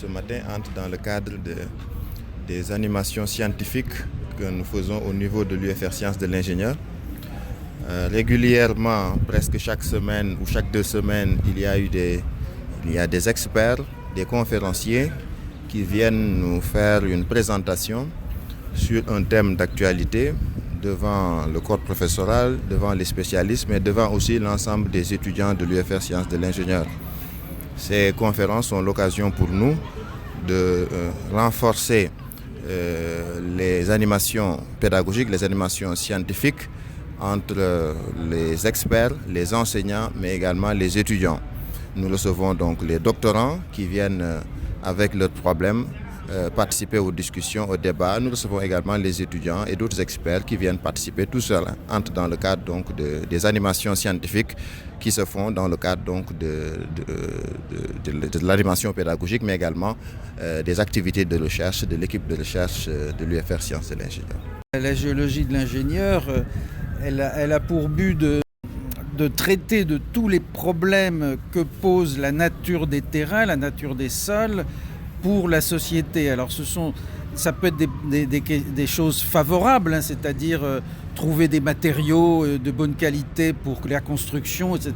ce matin entre dans le cadre des animations scientifiques que nous faisons au niveau de l'UFR Sciences de l'Ingénieur. Régulièrement, presque chaque semaine ou chaque 2 semaines, il y a des experts, des conférenciers qui viennent nous faire une présentation sur un thème d'actualité devant le corps professoral, devant les spécialistes, mais devant aussi l'ensemble des étudiants de l'UFR Sciences de l'Ingénieur. Ces conférences sont l'occasion pour nous de renforcer les animations pédagogiques, les animations scientifiques entre les experts, les enseignants, mais également les étudiants. Nous recevons donc les doctorants qui viennent avec leurs problèmes participer aux discussions, aux débats. Nous recevons également les étudiants et d'autres experts qui viennent participer. Tout cela entre dans le cadre donc des animations scientifiques qui se font dans le cadre donc de l'animation pédagogique, mais également des activités de recherche de l'équipe de recherche de l'UFR Sciences de l'Ingénieur. La géologie de l'ingénieur, elle a pour but de traiter de tous les problèmes que pose la nature des terrains, la nature des sols, pour la société. Alors ça peut être des choses favorables, hein, c'est-à-dire trouver des matériaux de bonne qualité pour la construction, etc.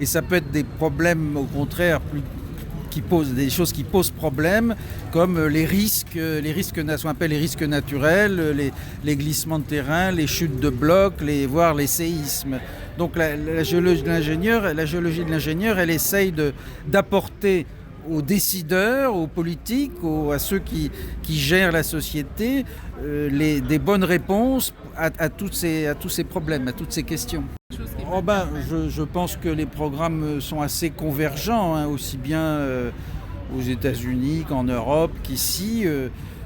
Et ça peut être des problèmes au contraire des choses qui posent problème, comme les risques, ce qu'on appelle les risques naturels, les glissements de terrain, les chutes de blocs, voire les séismes. Donc la géologie de l'ingénieur, elle essaye d'apporter aux décideurs, aux politiques, à ceux qui gèrent la société, des bonnes réponses à tous ces problèmes, à toutes ces questions. Je pense que les programmes sont assez convergents, hein, aussi bien aux États-Unis qu'en Europe, qu'ici.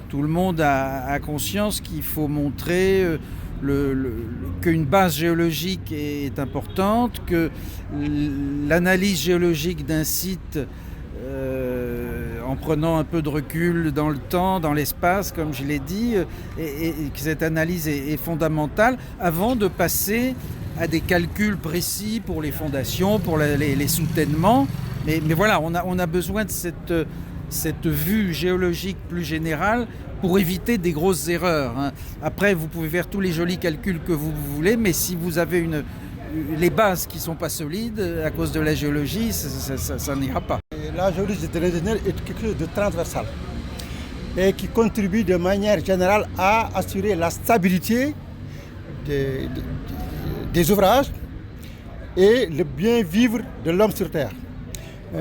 Tout le monde a conscience qu'il faut montrer qu'une base géologique est importante, que l'analyse géologique d'un site, en prenant un peu de recul dans le temps, dans l'espace, comme je l'ai dit, et que cette analyse est fondamentale avant de passer à des calculs précis pour les fondations, pour les soutènements. Mais voilà, on a besoin de cette vue géologique plus générale pour éviter des grosses erreurs, hein. Après, vous pouvez faire tous les jolis calculs que vous voulez, mais si vous avez les bases qui ne sont pas solides à cause de la géologie, ça n'ira pas. La géologie de l'ingénieur est quelque chose de transversal et qui contribue de manière générale à assurer la stabilité des ouvrages et le bien vivre de l'homme sur Terre.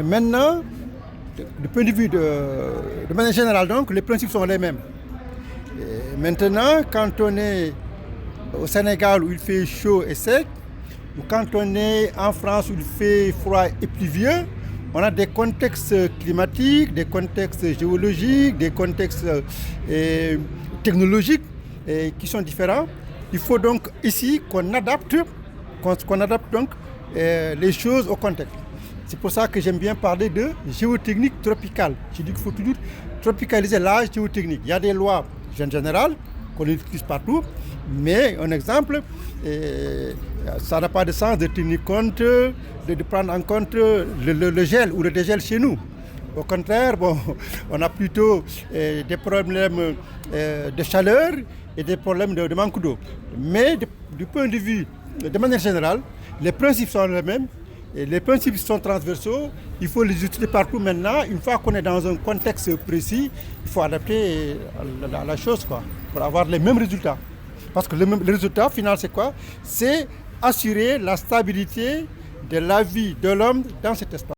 Maintenant, du point de vue de manière générale, donc, les principes sont les mêmes. Et maintenant, quand on est au Sénégal où il fait chaud et sec, ou quand on est en France où il fait froid et pluvieux, on a des contextes climatiques, des contextes géologiques, des contextes technologiques qui sont différents. Il faut donc ici qu'on adapte donc les choses au contexte. C'est pour ça que j'aime bien parler de géotechnique tropicale. Je dis qu'il faut toujours tropicaliser la géotechnique. Il y a des lois générales qu'on utilise partout, mais un exemple, ça n'a pas de sens de tenir compte, de prendre en compte le gel ou le dégel chez nous. Au contraire, on a plutôt des problèmes de chaleur et des problèmes de manque d'eau. Mais du point de vue, de manière générale, les principes sont les mêmes. Et les principes sont transversaux, il faut les utiliser partout maintenant. Une fois qu'on est dans un contexte précis, il faut adapter la chose pour avoir les mêmes résultats. Parce que le résultat final, c'est quoi? C'est assurer la stabilité de la vie de l'homme dans cet espace.